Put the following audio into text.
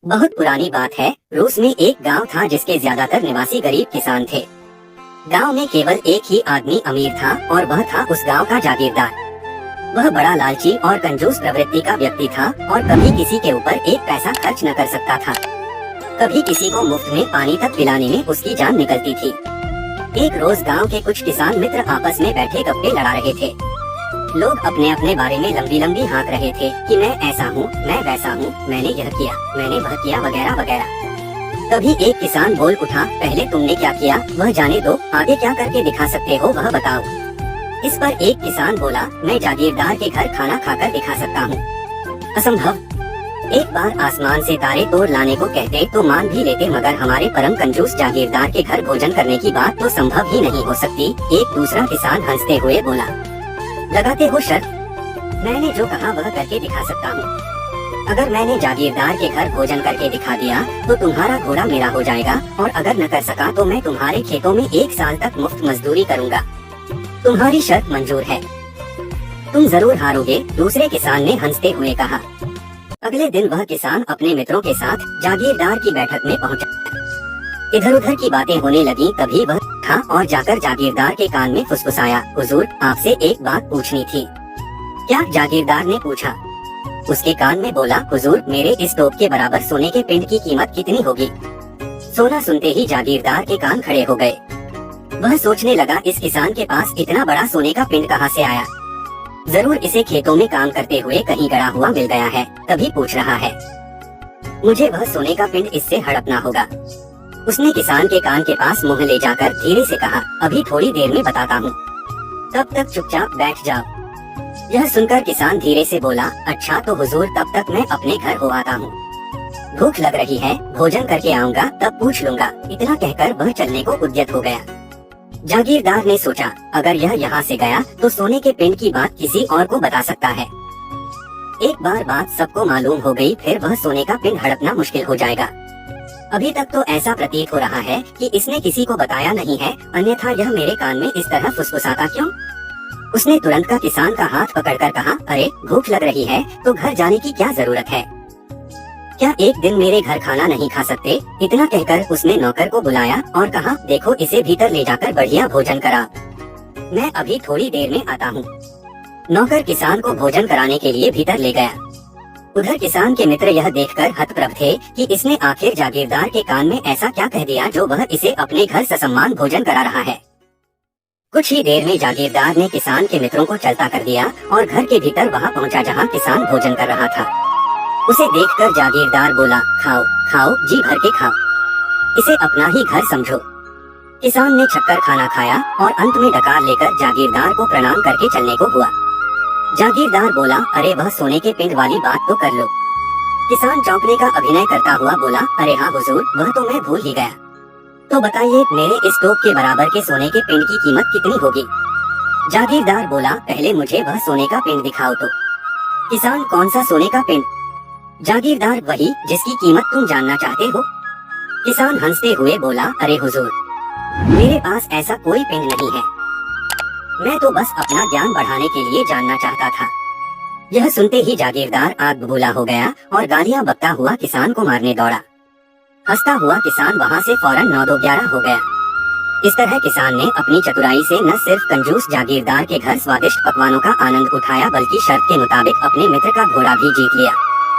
बहुत पुरानी बात है। रूस में एक गांव था जिसके ज्यादातर निवासी गरीब किसान थे। गांव में केवल एक ही आदमी अमीर था और वह था उस गांव का जागीरदार। वह बड़ा लालची और कंजूस प्रवृत्ति का व्यक्ति था और कभी किसी के ऊपर एक पैसा खर्च न कर सकता था। कभी किसी को मुफ्त में पानी तक पिलाने में उसकी जान निकलती थी। एक रोज गांव के कुछ किसान मित्र आपस में बैठे गप्पे लड़ा रहे थे। लोग अपने अपने बारे में लंबी लंबी हाँक रहे थे कि मैं ऐसा हूँ, मैं वैसा हूँ, मैंने यह किया, मैंने वह किया, वगैरह वगैरह। तभी एक किसान बोल उठा, पहले तुमने क्या किया वह जाने दो, आगे क्या करके दिखा सकते हो वह बताओ। इस पर एक किसान बोला, मैं जागीरदार के घर खाना खाकर दिखा सकता हूँ। असंभव। एक बार आसमान से तारे तोड़ लाने को कहते तो मान भी लेते, मगर हमारे परम कंजूस जागीरदार के घर भोजन करने की बात तो संभव ही नहीं हो सकती। एक दूसरा किसान हंसते हुए बोला, लगाते हो शर्त? मैंने जो कहा वह करके दिखा सकता हूँ। अगर मैंने जागीरदार के घर भोजन करके दिखा दिया तो तुम्हारा घोड़ा मेरा हो जाएगा, और अगर न कर सका तो मैं तुम्हारे खेतों में 1 साल तक मुफ्त मजदूरी करूँगा। तुम्हारी शर्त मंजूर है? तुम जरूर हारोगे, दूसरे किसान ने हंसते हुए कहा। अगले दिन वह किसान अपने मित्रों के साथ जागीरदार की बैठक में पहुंचा। इधर उधर की बातें होने लगी। तभी वह था और जाकर जागीरदार के कान में फुसफुसाया, हुजूर आपसे एक बात पूछनी थी। क्या? जागीरदार ने पूछा। उसके कान में बोला, हुजूर मेरे इस तोप के बराबर सोने के पिंड की कीमत कितनी होगी? सोना सुनते ही जागीरदार के कान खड़े हो गए। वह सोचने लगा, इस किसान के पास इतना बड़ा सोने का पिंड कहाँ से आया? जरूर इसे खेतों में काम करते हुए कहीं गड़ा हुआ मिल गया है, तभी पूछ रहा है। मुझे वह सोने का पिंड इससे हड़पना होगा। उसने किसान के कान के पास मुंह ले जाकर धीरे से कहा, अभी थोड़ी देर में बताता हूँ, तब तक चुपचाप बैठ जाओ। यह सुनकर किसान धीरे से बोला, अच्छा तो हुजूर तब तक मैं अपने घर हो आता हूँ। भूख लग रही है, भोजन करके आऊंगा तब पूछ लूंगा। इतना कहकर वह चलने को उद्यत हो गया। जागीरदार ने सोचा, अगर यह यहाँ से गया तो सोने के पिंड की बात किसी और को बता सकता है। एक बार बात सबको मालूम हो गई, फिर वह सोने का पिंड हड़पना मुश्किल हो जाएगा। अभी तक तो ऐसा प्रतीत हो रहा है कि इसने किसी को बताया नहीं है, अन्यथा यह मेरे कान में इस तरह फुसफुसाता क्यों? उसने तुरंत का किसान का हाथ पकड़कर कहा, अरे भूख लग रही है तो घर जाने की क्या जरूरत है? क्या एक दिन मेरे घर खाना नहीं खा सकते? इतना कहकर उसने नौकर को बुलाया और कहा, देखो इसे भीतर ले जाकर बढ़िया भोजन करा, मैं अभी थोड़ी देर में आता हूँ। नौकर किसान को भोजन कराने के लिए भीतर ले गया। उधर किसान के मित्र यह देखकर हतप्रभ थे कि इसने आखिर जागीरदार के कान में ऐसा क्या कह दिया जो वह इसे अपने घर ससम्मान भोजन करा रहा है। कुछ ही देर में जागीरदार ने किसान के मित्रों को चलता कर दिया और घर के भीतर वहां पहुंचा जहां किसान भोजन कर रहा था। उसे देखकर जागीरदार बोला, खाओ खाओ, जी भर के खाओ, इसे अपना ही घर समझो। किसान ने छक्कर खाना खाया और अंत में डकार लेकर जागीरदार को प्रणाम करके चलने को हुआ। जागीरदार बोला, अरे वह सोने के पिंड वाली बात तो कर लो। किसान चौंकने का अभिनय करता हुआ बोला, अरे हाँ हुजूर, वह तो मैं भूल ही गया। तो बताइए मेरे इस तोप के बराबर के सोने के पिंड की कीमत कितनी होगी? जागीरदार बोला, पहले मुझे वह सोने का पिंड दिखाओ तो। किसान, कौन सा सोने का पिंड? जागीरदार, वही जिसकी कीमत तुम जानना चाहते हो। किसान हंसते हुए बोला, अरे हुजूर मेरे पास ऐसा कोई पिंड नहीं है, मैं तो बस अपना ज्ञान बढ़ाने के लिए जानना चाहता था। यह सुनते ही जागीरदार आग बबूला हो गया और गालियां बकता हुआ किसान को मारने दौड़ा। हंसता हुआ किसान वहां से फौरन 9-2-11 हो गया। इस तरह किसान ने अपनी चतुराई से न सिर्फ कंजूस जागीरदार के घर स्वादिष्ट पकवानों का आनंद उठाया, बल्कि शर्त के मुताबिक अपने मित्र का घोड़ा भी जीत लिया।